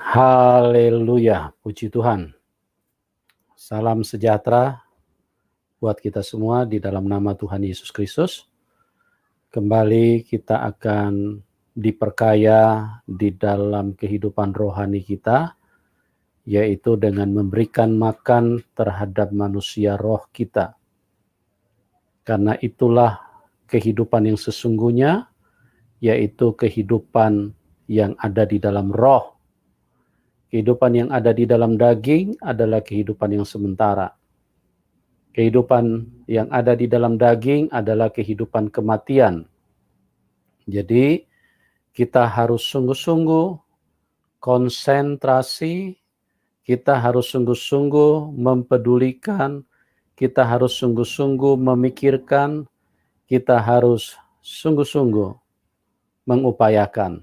Haleluya, puji Tuhan. Salam sejahtera buat kita semua di dalam nama Tuhan Yesus Kristus. Kembali kita akan diperkaya di dalam kehidupan rohani kita, yaitu dengan memberikan makan terhadap manusia roh kita. Karena itulah kehidupan yang sesungguhnya, yaitu kehidupan yang ada di dalam roh. Kehidupan yang ada di dalam daging adalah kehidupan yang sementara. Kehidupan yang ada di dalam daging adalah kehidupan kematian. Jadi, kita harus sungguh-sungguh konsentrasi, kita harus sungguh-sungguh mempedulikan, kita harus sungguh-sungguh memikirkan, kita harus sungguh-sungguh mengupayakan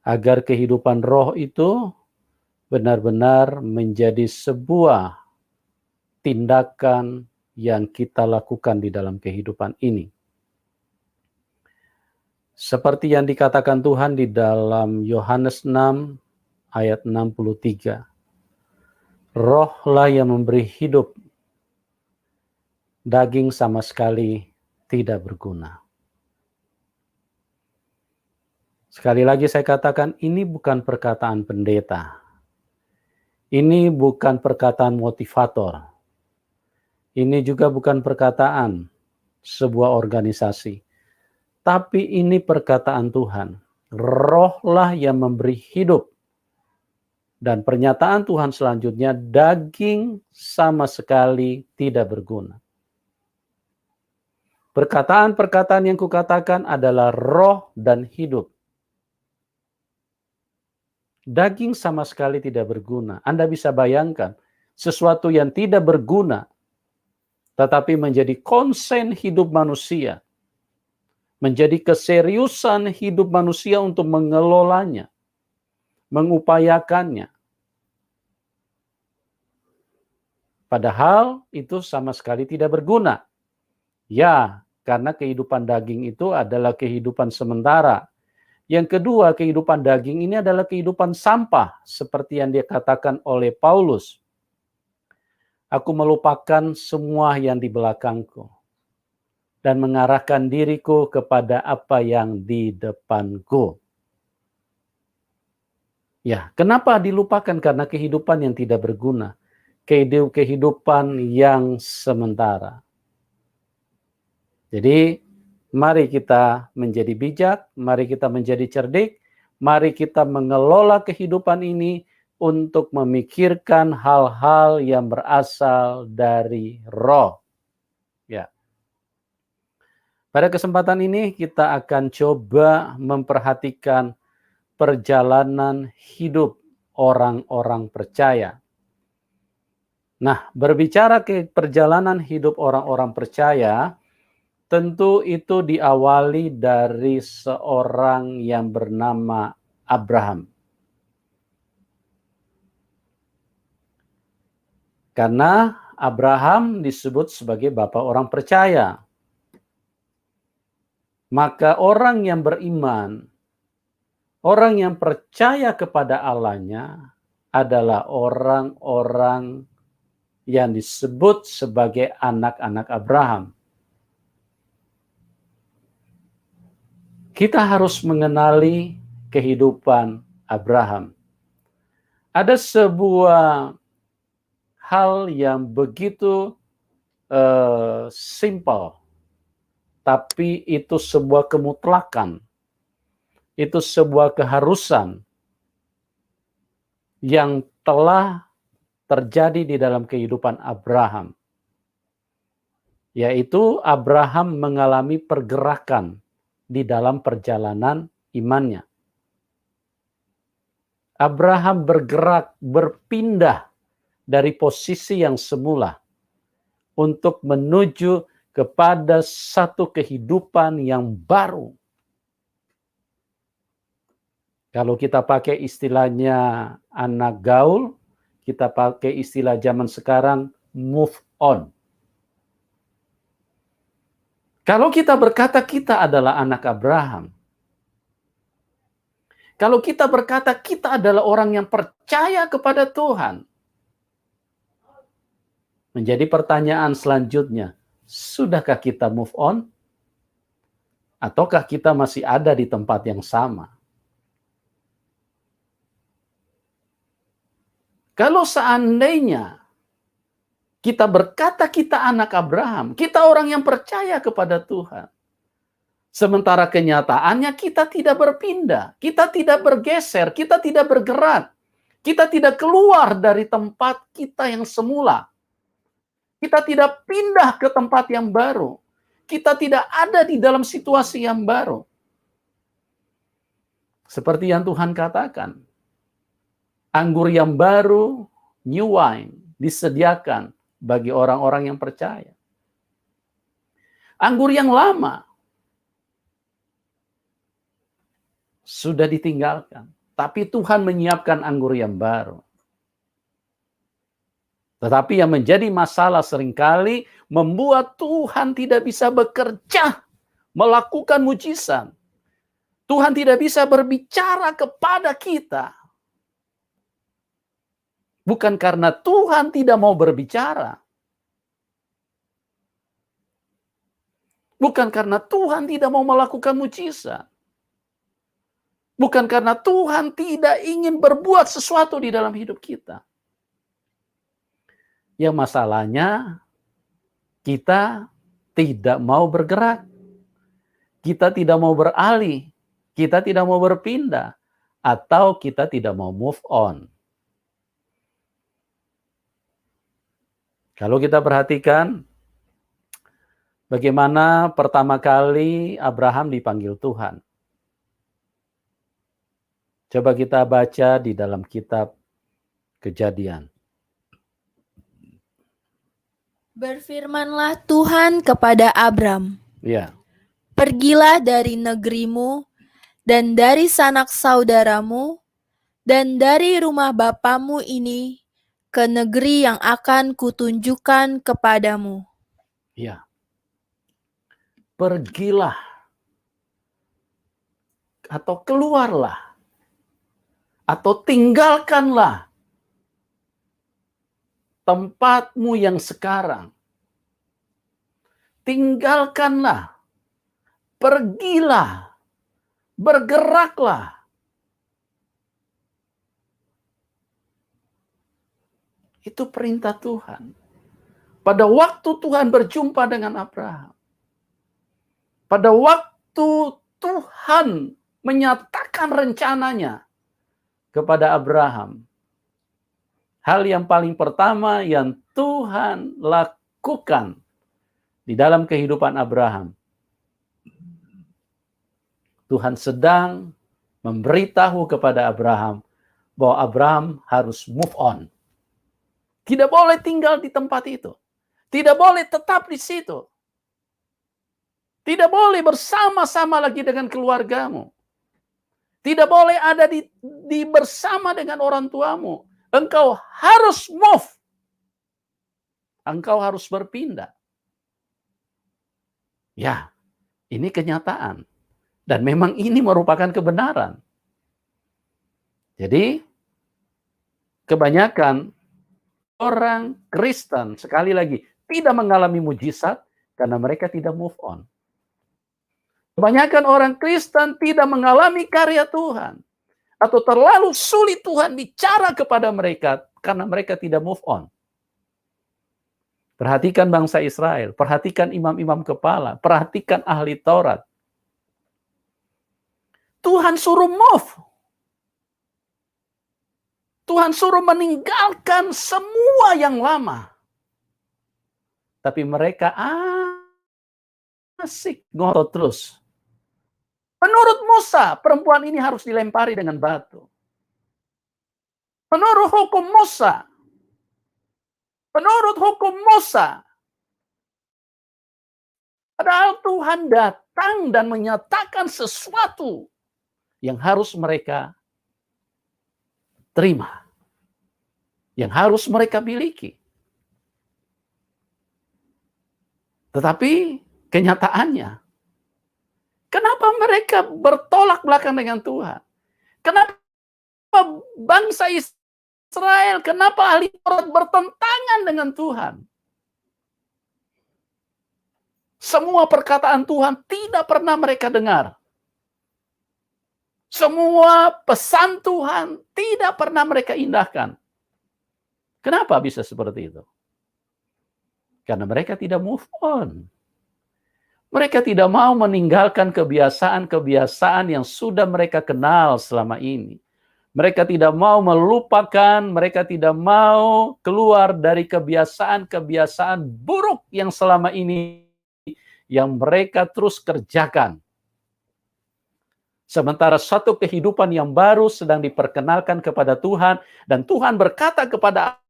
agar kehidupan roh itu benar-benar menjadi sebuah tindakan yang kita lakukan di dalam kehidupan ini. Seperti yang dikatakan Tuhan di dalam Yohanes 6 ayat 63. Rohlah yang memberi hidup, daging sama sekali tidak berguna. Sekali lagi saya katakan, ini bukan perkataan pendeta. Ini bukan perkataan motivator. Ini juga bukan perkataan sebuah organisasi. Tapi ini perkataan Tuhan. Rohlah yang memberi hidup. Dan pernyataan Tuhan selanjutnya, daging sama sekali tidak berguna. Perkataan-perkataan yang kukatakan adalah roh dan hidup. Daging sama sekali tidak berguna. Anda bisa bayangkan, sesuatu yang tidak berguna, tetapi menjadi konsen hidup manusia, menjadi keseriusan hidup manusia untuk mengelolanya, mengupayakannya. Padahal itu sama sekali tidak berguna. Ya, karena kehidupan daging itu adalah kehidupan sementara. Yang kedua, kehidupan daging ini adalah kehidupan sampah, seperti yang dikatakan oleh Paulus. Aku melupakan semua yang di belakangku dan mengarahkan diriku kepada apa yang di depanku. Ya, kenapa dilupakan? Karena kehidupan yang tidak berguna, kehidupan yang sementara. Jadi, mari kita menjadi bijak, mari kita menjadi cerdik, mari kita mengelola kehidupan ini untuk memikirkan hal-hal yang berasal dari roh. Ya. Pada kesempatan ini kita akan coba memperhatikan perjalanan hidup orang-orang percaya. Nah, berbicara ke perjalanan hidup orang-orang percaya, tentu itu diawali dari seorang yang bernama Abraham. Karena Abraham disebut sebagai bapa orang percaya. Maka orang yang beriman, orang yang percaya kepada Allahnya adalah orang-orang yang disebut sebagai anak-anak Abraham. Kita harus mengenali kehidupan Abraham. Ada sebuah hal yang begitu simple, tapi itu sebuah kemutlakan, itu sebuah keharusan yang telah terjadi di dalam kehidupan Abraham. Yaitu Abraham mengalami pergerakan di dalam perjalanan imannya. Abraham bergerak, berpindah dari posisi yang semula untuk menuju kepada satu kehidupan yang baru. Kalau kita pakai istilahnya anak gaul, kita pakai istilah zaman sekarang, move on. Kalau kita berkata kita adalah anak Abraham, Kalau kita berkata kita adalah orang yang percaya kepada Tuhan, menjadi pertanyaan selanjutnya, sudahkah kita move on? Ataukah kita masih ada di tempat yang sama? Kalau seandainya kita berkata kita anak Abraham, kita orang yang percaya kepada Tuhan. Sementara kenyataannya kita tidak berpindah, kita tidak bergeser, kita tidak bergerak. Kita tidak keluar dari tempat kita yang semula. Kita tidak pindah ke tempat yang baru. Kita tidak ada di dalam situasi yang baru. Seperti yang Tuhan katakan, anggur yang baru, new wine, disediakan bagi orang-orang yang percaya. Anggur yang lama sudah ditinggalkan, tapi Tuhan menyiapkan anggur yang baru. Tetapi yang menjadi masalah seringkali membuat Tuhan tidak bisa bekerja, melakukan mujizat. Tuhan tidak bisa berbicara kepada kita. Bukan karena Tuhan tidak mau berbicara. Bukan karena Tuhan tidak mau melakukan mujizat. Bukan karena Tuhan tidak ingin berbuat sesuatu di dalam hidup kita. Yang masalahnya, kita tidak mau bergerak. Kita tidak mau beralih. Kita tidak mau berpindah. Atau kita tidak mau move on. Kalau kita perhatikan, bagaimana pertama kali Abraham dipanggil Tuhan. Coba kita baca di dalam kitab Kejadian. Berfirmanlah Tuhan kepada Abram, Ya. pergilah dari negerimu, dan dari sanak saudaramu, dan dari rumah bapamu ini, ke negeri yang akan kutunjukkan kepadamu. Ya. Pergilah atau keluarlah atau tinggalkanlah tempatmu yang sekarang. Tinggalkanlah, pergilah, bergeraklah. Itu perintah Tuhan. Pada waktu Tuhan berjumpa dengan Abraham, pada waktu Tuhan menyatakan rencananya kepada Abraham, hal yang paling pertama yang Tuhan lakukan di dalam kehidupan Abraham, Tuhan sedang memberitahu kepada Abraham bahwa Abraham harus move on. Tidak boleh tinggal di tempat itu. Tidak boleh tetap di situ. Tidak boleh bersama-sama lagi dengan keluargamu. Tidak boleh ada di bersama dengan orang tuamu. Engkau harus move. Engkau harus berpindah. Ya, ini kenyataan. Dan memang ini merupakan kebenaran. Jadi, kebanyakan orang Kristen, sekali lagi, tidak mengalami mujizat karena mereka tidak move on. Kebanyakan orang Kristen tidak mengalami karya Tuhan. Atau terlalu sulit Tuhan bicara kepada mereka karena mereka tidak move on. Perhatikan bangsa Israel, perhatikan imam-imam kepala, perhatikan ahli Taurat. Tuhan suruh move. Tuhan suruh meninggalkan semua yang lama. Tapi mereka asik ngotot terus. Menurut Musa, perempuan ini harus dilempari dengan batu. Menurut hukum Musa, padahal Tuhan datang dan menyatakan sesuatu yang harus mereka terima, yang harus mereka miliki. Tetapi kenyataannya, kenapa mereka bertolak belakang dengan Tuhan? Kenapa bangsa Israel, kenapa ahli Taurat bertentangan dengan Tuhan? Semua perkataan Tuhan tidak pernah mereka dengar. Semua pesan Tuhan tidak pernah mereka indahkan. Kenapa bisa seperti itu? Karena mereka tidak move on. Mereka tidak mau meninggalkan kebiasaan-kebiasaan yang sudah mereka kenal selama ini. Mereka tidak mau melupakan, mereka tidak mau keluar dari kebiasaan-kebiasaan buruk yang selama ini yang mereka terus kerjakan. Sementara satu kehidupan yang baru sedang diperkenalkan kepada Tuhan, dan Tuhan berkata kepada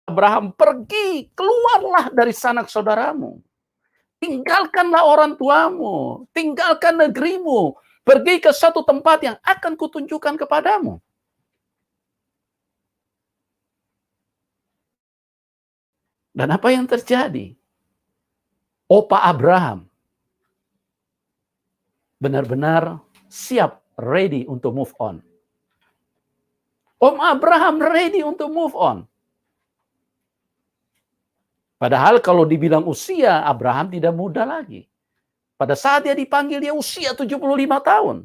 Abraham, pergi, keluarlah dari sanak saudaramu. Tinggalkanlah orang tuamu, tinggalkan negerimu, pergi ke satu tempat yang akan kutunjukkan kepadamu. Dan apa yang terjadi? Opa Abraham benar-benar siap, ready untuk move on. Om Abraham ready untuk move on. Padahal kalau dibilang usia, Abraham tidak muda lagi. Pada saat dia dipanggil, dia usia 75 tahun.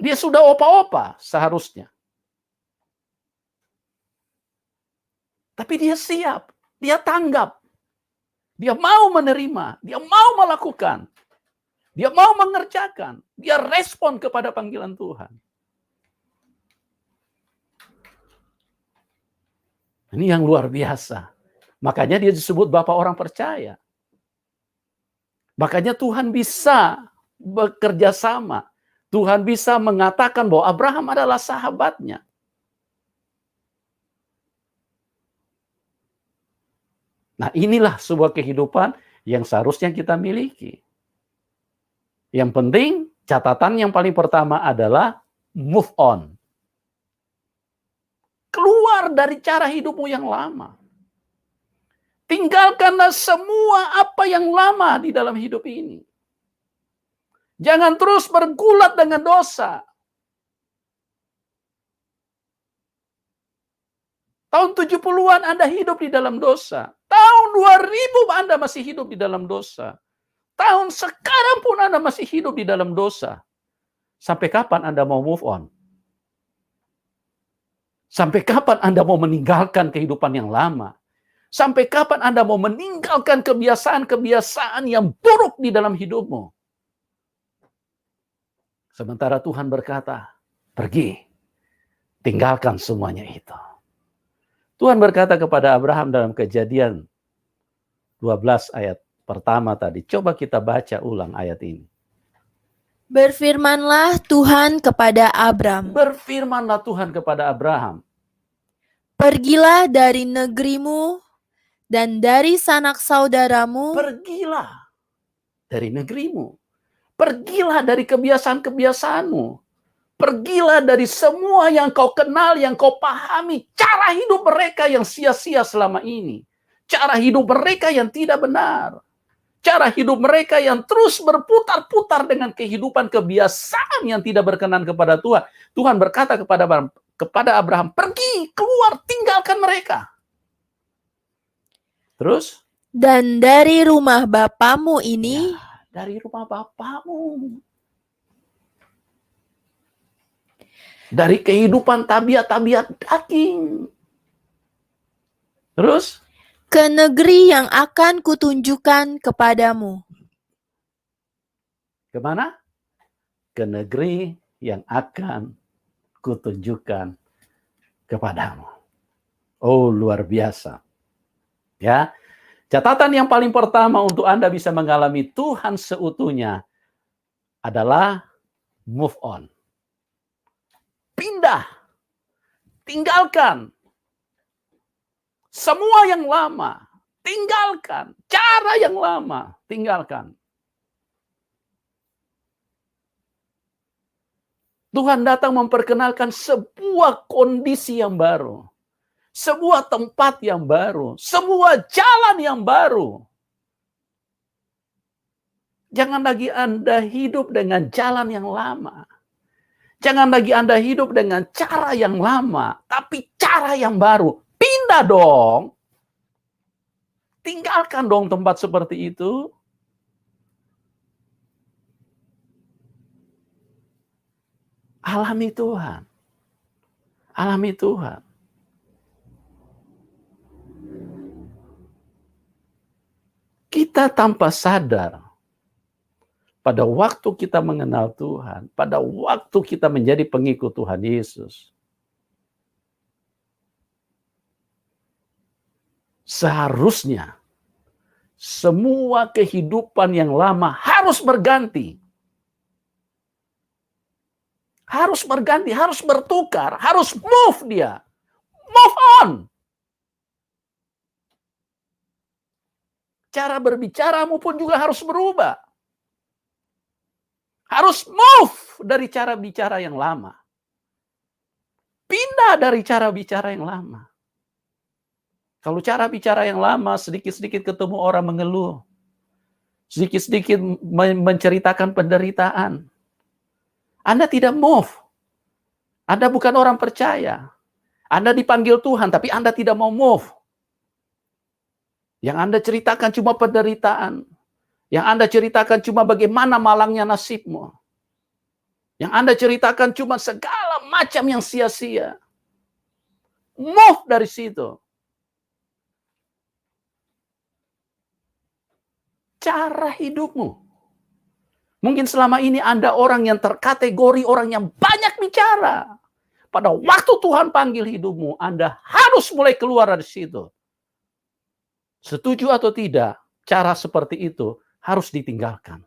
Dia sudah opa-opa seharusnya. Tapi dia siap, dia tanggap. Dia mau menerima, dia mau melakukan. Dia mau mengerjakan, dia respon kepada panggilan Tuhan. Ini yang luar biasa. Makanya dia disebut Bapak orang percaya. Makanya Tuhan bisa bekerja sama. Tuhan bisa mengatakan bahwa Abraham adalah sahabatnya. Nah, inilah sebuah kehidupan yang seharusnya kita miliki. Yang penting, catatan yang paling pertama adalah move on. Keluar dari cara hidupmu yang lama. Tinggalkanlah semua apa yang lama di dalam hidup ini. Jangan terus bergulat dengan dosa. Tahun 70-an Anda hidup di dalam dosa. Tahun 2000 Anda masih hidup di dalam dosa. Tahun sekarang pun Anda masih hidup di dalam dosa. Sampai kapan Anda mau move on? Sampai kapan Anda mau meninggalkan kehidupan yang lama? Sampai kapan Anda mau meninggalkan kebiasaan-kebiasaan yang buruk di dalam hidupmu? Sementara Tuhan berkata, pergi, tinggalkan semuanya itu. Tuhan berkata kepada Abraham dalam Kejadian 12 ayat pertama tadi. Coba kita baca ulang ayat ini. Berfirmanlah Tuhan kepada Abram. Berfirmanlah Tuhan kepada Abraham. Pergilah dari negerimu dan dari sanak saudaramu. Pergilah dari negerimu. Pergilah dari kebiasaan-kebiasaanmu. Pergilah dari semua yang kau kenal, yang kau pahami. Cara hidup mereka yang sia-sia selama ini. Cara hidup mereka yang tidak benar. Cara hidup mereka yang terus berputar-putar dengan kehidupan kebiasaan yang tidak berkenan kepada Tuhan. Tuhan berkata kepada Abraham, pergi, keluar, tinggalkan mereka. Terus? Dan dari rumah bapamu ini, dari rumah bapamu. Dari kehidupan tabiat-tabiat daging. Terus? ke negeri yang akan kutunjukkan kepadamu. Kemana? Ke negeri yang akan kutunjukkan kepadamu. Oh, luar biasa. Ya. Catatan yang paling pertama untuk Anda bisa mengalami Tuhan seutuhnya adalah move on. Pindah. Tinggalkan. Semua yang lama. Tinggalkan. Cara yang lama. Tinggalkan. Tuhan datang memperkenalkan sebuah kondisi yang baru. Sebuah tempat yang baru. Sebuah jalan yang baru. Jangan lagi Anda hidup dengan jalan yang lama. Jangan lagi Anda hidup dengan cara yang lama, tapi cara yang baru. Pindah dong. Tinggalkan dong tempat seperti itu. Alami Tuhan. Alami Tuhan. Kita tanpa sadar, pada waktu kita mengenal Tuhan, pada waktu kita menjadi pengikut Tuhan Yesus, seharusnya semua kehidupan yang lama harus berganti. Harus berganti, harus bertukar, harus move dia. Move on. Cara berbicaramu pun juga harus berubah. Harus move dari cara bicara yang lama. Pindah dari cara bicara yang lama. Kalau cara bicara yang lama, sedikit-sedikit ketemu orang mengeluh. Sedikit-sedikit menceritakan penderitaan. Anda tidak move. Anda bukan orang percaya. Anda dipanggil Tuhan, tapi Anda tidak mau move. Yang Anda ceritakan cuma penderitaan. Yang Anda ceritakan cuma bagaimana malangnya nasibmu. Yang Anda ceritakan cuma segala macam yang sia-sia. Move dari situ. Cara hidupmu. Mungkin selama ini Anda orang yang terkategori orang yang banyak bicara. Pada waktu Tuhan panggil hidupmu, Anda harus mulai keluar dari situ. Setuju atau tidak, cara seperti itu harus ditinggalkan.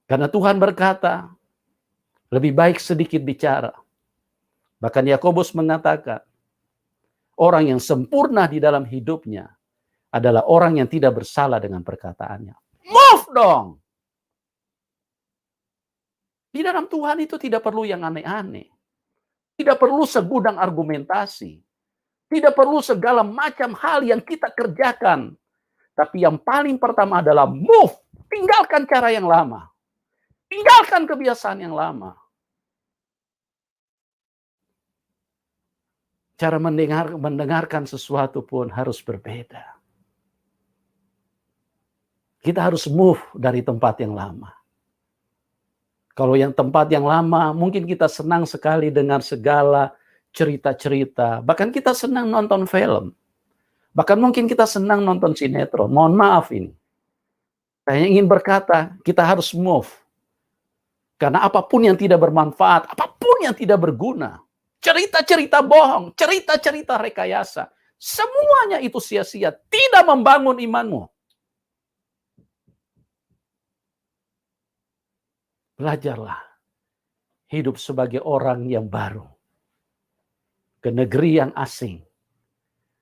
Karena Tuhan berkata, lebih baik sedikit bicara. Bahkan Yakobus mengatakan, orang yang sempurna di dalam hidupnya adalah orang yang tidak bersalah dengan perkataannya. Move dong! Di dalam Tuhan itu tidak perlu yang aneh-aneh. Tidak perlu segudang argumentasi. Tidak perlu segala macam hal yang kita kerjakan. Tapi yang paling pertama adalah move. Tinggalkan cara yang lama. Tinggalkan kebiasaan yang lama. Cara mendengarkan sesuatu pun harus berbeda. Kita harus move dari tempat yang lama. Kalau yang tempat yang lama, mungkin kita senang sekali dengar segala cerita-cerita. Bahkan kita senang nonton film. Bahkan mungkin kita senang nonton sinetron. Mohon maaf ini. Saya ingin berkata, kita harus move. Karena apapun yang tidak bermanfaat, apapun yang tidak berguna, cerita-cerita bohong, cerita-cerita rekayasa, semuanya itu sia-sia, tidak membangun imanmu. Belajarlah hidup sebagai orang yang baru. Ke negeri yang asing.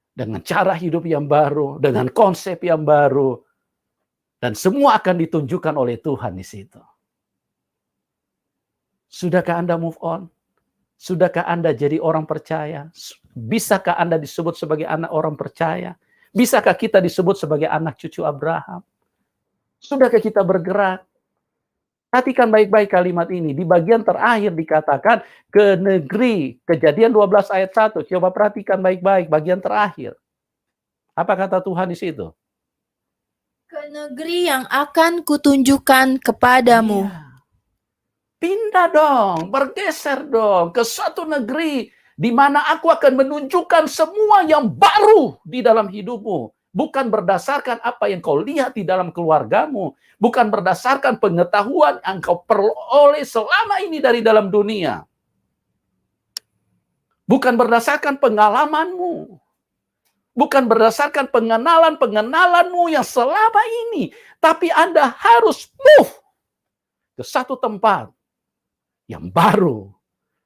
Dengan cara hidup yang baru, dengan konsep yang baru. Dan semua akan ditunjukkan oleh Tuhan di situ. Sudahkah Anda move on? Sudahkah Anda jadi orang percaya? Bisakah Anda disebut sebagai anak orang percaya? Bisakah kita disebut sebagai anak cucu Abraham? Sudahkah kita bergerak? Perhatikan baik-baik kalimat ini. Di bagian terakhir dikatakan ke negeri. Kejadian 12 ayat 1. Coba perhatikan baik-baik bagian terakhir. Apa kata Tuhan di situ? Ke negeri yang akan kutunjukkan kepadamu. Iya. Pindah dong, bergeser dong ke suatu negeri di mana aku akan menunjukkan semua yang baru di dalam hidupmu. Bukan berdasarkan apa yang kau lihat di dalam keluargamu. Bukan berdasarkan pengetahuan yang kau peroleh selama ini dari dalam dunia. Bukan berdasarkan pengalamanmu. Bukan berdasarkan pengenalan-pengenalanmu yang selama ini. Tapi Anda harus move ke satu tempat yang baru.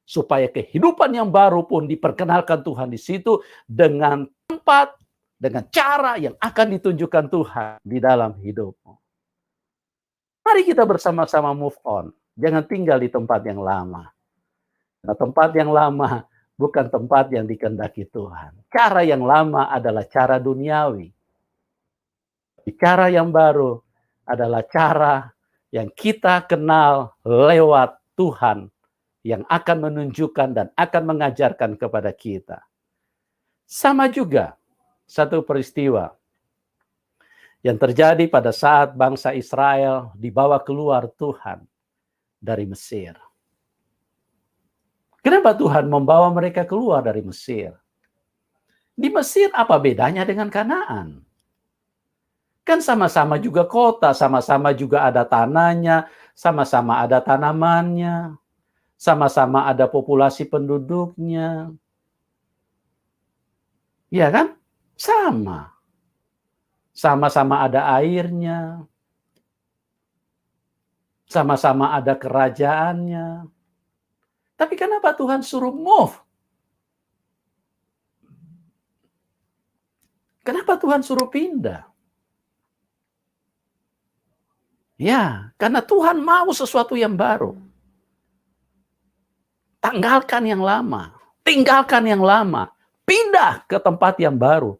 Supaya kehidupan yang baru pun diperkenalkan Tuhan di situ dengan tempat, dengan cara yang akan ditunjukkan Tuhan di dalam hidupmu. Mari kita bersama-sama move on. Jangan tinggal di tempat yang lama. Nah, tempat yang lama bukan tempat yang dikehendaki Tuhan. Cara yang lama adalah cara duniawi. Cara yang baru adalah cara yang kita kenal lewat Tuhan yang akan menunjukkan dan akan mengajarkan kepada kita. Sama juga satu peristiwa yang terjadi pada saat bangsa Israel dibawa keluar Tuhan dari Mesir. Kenapa Tuhan membawa mereka keluar dari Mesir? Di Mesir apa bedanya dengan Kanaan? Kan sama-sama juga kota, sama-sama juga ada tanahnya, sama-sama ada tanamannya, sama-sama ada populasi penduduknya. Iya kan? Sama. Sama-sama ada airnya. Sama-sama ada kerajaannya. Tapi kenapa Tuhan suruh move? Kenapa Tuhan suruh pindah? Ya, karena Tuhan mau sesuatu yang baru. Tanggalkan yang lama. Tinggalkan yang lama. Pindah ke tempat yang baru.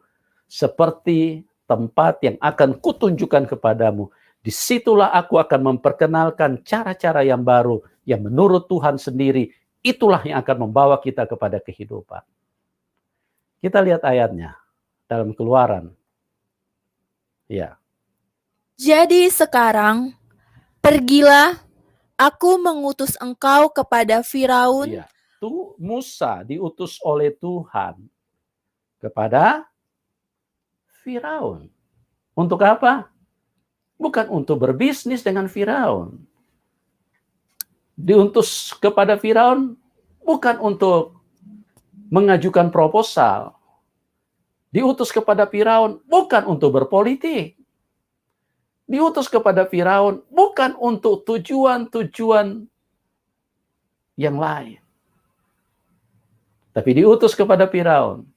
Seperti tempat yang akan kutunjukkan kepadamu. Disitulah aku akan memperkenalkan cara-cara yang baru. Yang menurut Tuhan sendiri, itulah yang akan membawa kita kepada kehidupan. Kita lihat ayatnya dalam Keluaran. Ya. Jadi sekarang, pergilah, aku mengutus engkau kepada Firaun. Iya. Tuh Musa diutus oleh Tuhan kepada Firaun. Untuk apa? Bukan untuk berbisnis dengan Firaun. Diutus kepada Firaun bukan untuk mengajukan proposal. Diutus kepada Firaun bukan untuk berpolitik. Diutus kepada Firaun bukan untuk tujuan-tujuan yang lain. Tapi diutus kepada Firaun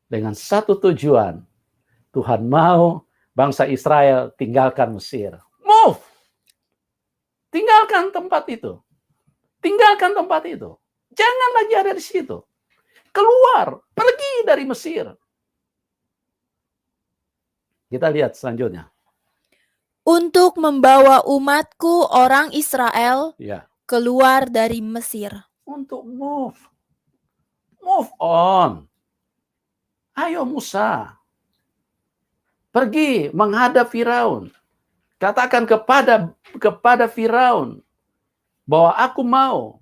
dengan satu tujuan. Tuhan mau bangsa Israel tinggalkan Mesir. Move! Tinggalkan tempat itu. Tinggalkan tempat itu. Jangan lagi ada di situ. Keluar, pergi dari Mesir. Kita lihat selanjutnya. Untuk membawa umatku orang Israel Ya. keluar dari Mesir. Untuk move. Move on. Ayo Musa. Pergi menghadap Firaun. Katakan kepada Firaun bahwa aku mau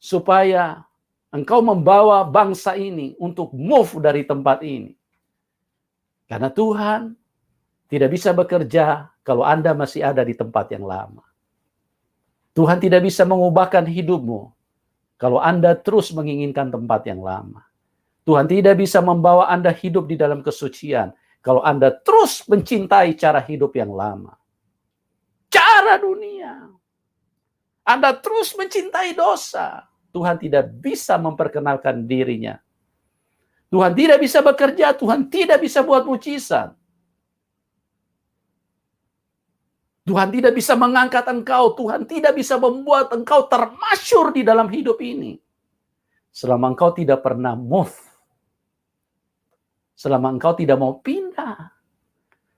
supaya engkau membawa bangsa ini untuk move dari tempat ini. Karena Tuhan tidak bisa bekerja kalau Anda masih ada di tempat yang lama. Tuhan tidak bisa mengubahkan hidupmu kalau Anda terus menginginkan tempat yang lama. Tuhan tidak bisa membawa Anda hidup di dalam kesucian kalau Anda terus mencintai cara hidup yang lama. Cara dunia. Anda terus mencintai dosa. Tuhan tidak bisa memperkenalkan dirinya. Tuhan tidak bisa bekerja, Tuhan tidak bisa buat mujizat. Tuhan tidak bisa mengangkat engkau, Tuhan tidak bisa membuat engkau termasyur di dalam hidup ini. Selama engkau tidak pernah move. Selama engkau tidak mau pindah.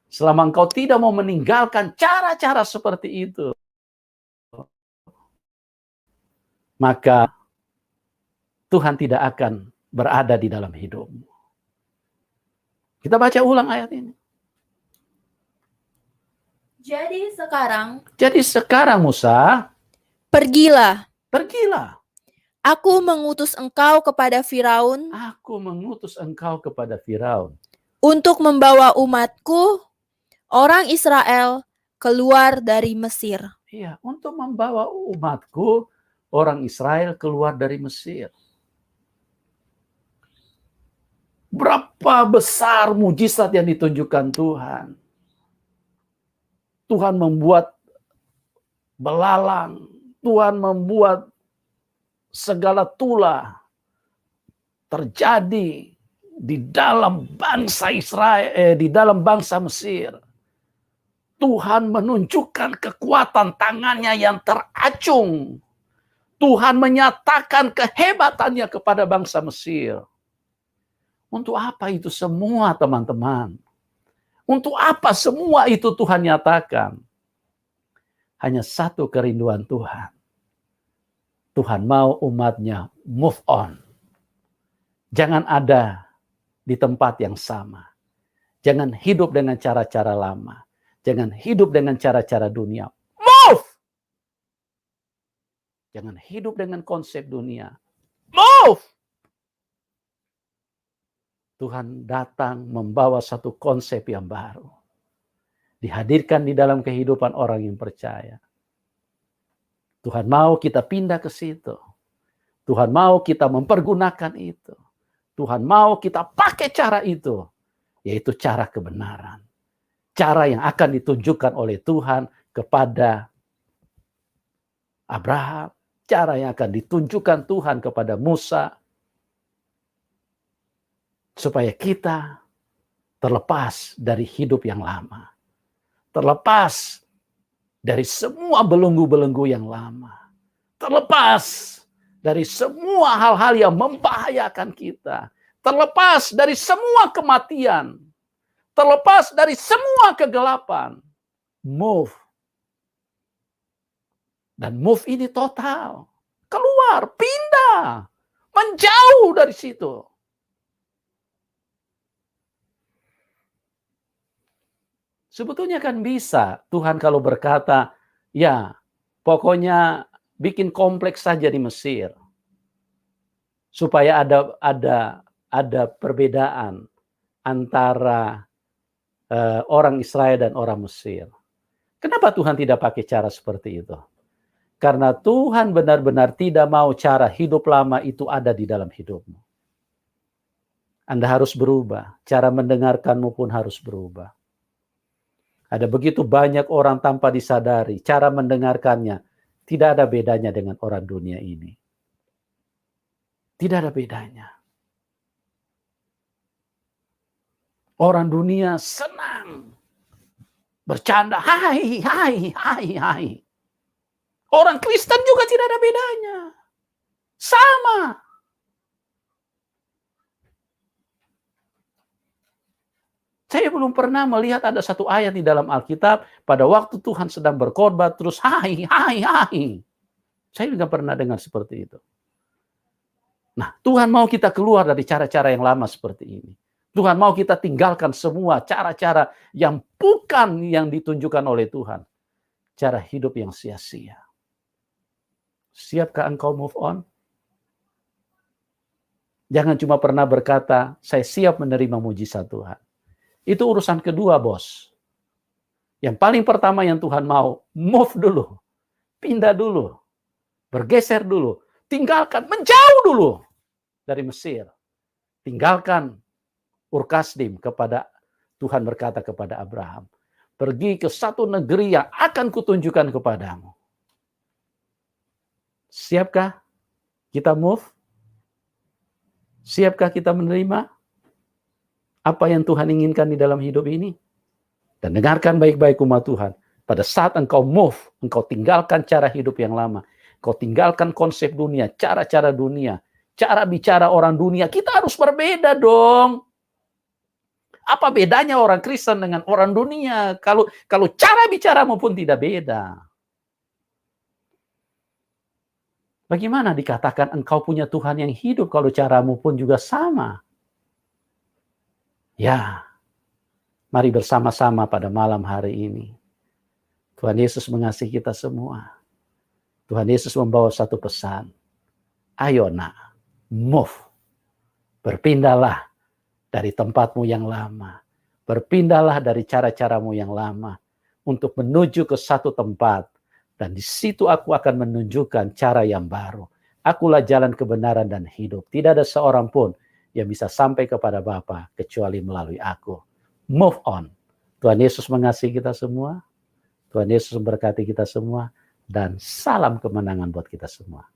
Selama engkau tidak mau meninggalkan cara-cara seperti itu. Maka Tuhan tidak akan berada di dalam hidupmu. Kita baca ulang ayat ini. Jadi sekarang Musa, Pergilah, aku mengutus engkau kepada Firaun mengutus engkau kepada Firaun untuk membawa umatku, orang Israel, keluar dari Mesir. Iya, untuk membawa umatku, orang Israel keluar dari Mesir. Berapa besar mujizat yang ditunjukkan Tuhan. Tuhan membuat belalang, Tuhan membuat segala tulah terjadi di dalam bangsa Israel, di dalam bangsa Mesir. Tuhan menunjukkan kekuatan tangannya yang teracung. Tuhan menyatakan kehebatannya kepada bangsa Mesir. Untuk apa itu semua, teman-teman? Untuk apa semua itu Tuhan nyatakan? Hanya satu kerinduan Tuhan. Tuhan mau umatnya move on. Jangan ada di tempat yang sama. Jangan hidup dengan cara-cara lama. Jangan hidup dengan cara-cara dunia. Move! Jangan hidup dengan konsep dunia. Move! Tuhan datang membawa satu konsep yang baru. Dihadirkan di dalam kehidupan orang yang percaya. Tuhan mau kita pindah ke situ. Tuhan mau kita mempergunakan itu. Tuhan mau kita pakai cara itu, yaitu cara kebenaran. Cara yang akan ditunjukkan oleh Tuhan kepada Abraham, cara yang akan ditunjukkan Tuhan kepada Musa, supaya kita terlepas dari hidup yang lama, terlepas dari semua belenggu-belenggu yang lama, terlepas dari semua hal-hal yang membahayakan kita, terlepas dari semua kematian, terlepas dari semua kegelapan. Move. Dan move ini total. Keluar, pindah, menjauh dari situ. Sebetulnya kan bisa Tuhan kalau berkata, ya pokoknya bikin kompleks saja di Mesir. Supaya ada perbedaan antara orang Israel dan orang Mesir. Kenapa Tuhan tidak pakai cara seperti itu? Karena Tuhan benar-benar tidak mau cara hidup lama itu ada di dalam hidupmu. Anda harus berubah. Cara mendengarkanmu pun harus berubah. Ada begitu banyak orang tanpa disadari. Cara mendengarkannya tidak ada bedanya dengan orang dunia ini. Tidak ada bedanya. Orang dunia senang bercanda, hai, hai, hai, hai. Orang Kristen juga tidak ada bedanya. Sama. Saya belum pernah melihat ada satu ayat di dalam Alkitab pada waktu Tuhan sedang berkhotbah terus hai, hai, hai. Saya juga pernah dengar seperti itu. Nah, Tuhan mau kita keluar dari cara-cara yang lama seperti ini. Tuhan mau kita tinggalkan semua cara-cara yang bukan yang ditunjukkan oleh Tuhan. Cara hidup yang sia-sia. Siapkah engkau move on? Jangan cuma pernah berkata, saya siap menerima mujizat Tuhan. Itu urusan kedua, bos. Yang paling pertama yang Tuhan mau, move dulu. Pindah dulu. Bergeser dulu. Tinggalkan, menjauh dulu dari Mesir. Tinggalkan Ur Kasdim kepada Tuhan berkata kepada Abraham. Pergi ke satu negeri yang akan kutunjukkan kepadamu. Siapkah kita move? Siapkah kita menerima apa yang Tuhan inginkan di dalam hidup ini? Dan dengarkan baik-baik umat Tuhan. Pada saat engkau move, engkau tinggalkan cara hidup yang lama. Engkau tinggalkan konsep dunia, cara-cara dunia, cara bicara orang dunia. Kita harus berbeda dong. Apa bedanya orang Kristen dengan orang dunia? Kalau cara bicaramu pun tidak beda. Bagaimana dikatakan engkau punya Tuhan yang hidup kalau caramu pun juga sama? Ya, mari bersama-sama pada malam hari ini. Tuhan Yesus mengasihi kita semua. Tuhan Yesus membawa satu pesan. Ayo nak, move. Berpindahlah dari tempatmu yang lama. Berpindahlah dari cara-caramu yang lama. Untuk menuju ke satu tempat. Dan di situ aku akan menunjukkan cara yang baru. Akulah jalan kebenaran dan hidup. Tidak ada seorang pun yang bisa sampai kepada Bapa kecuali melalui aku. Move on. Tuhan Yesus mengasihi kita semua. Tuhan Yesus memberkati kita semua. Dan salam kemenangan buat kita semua.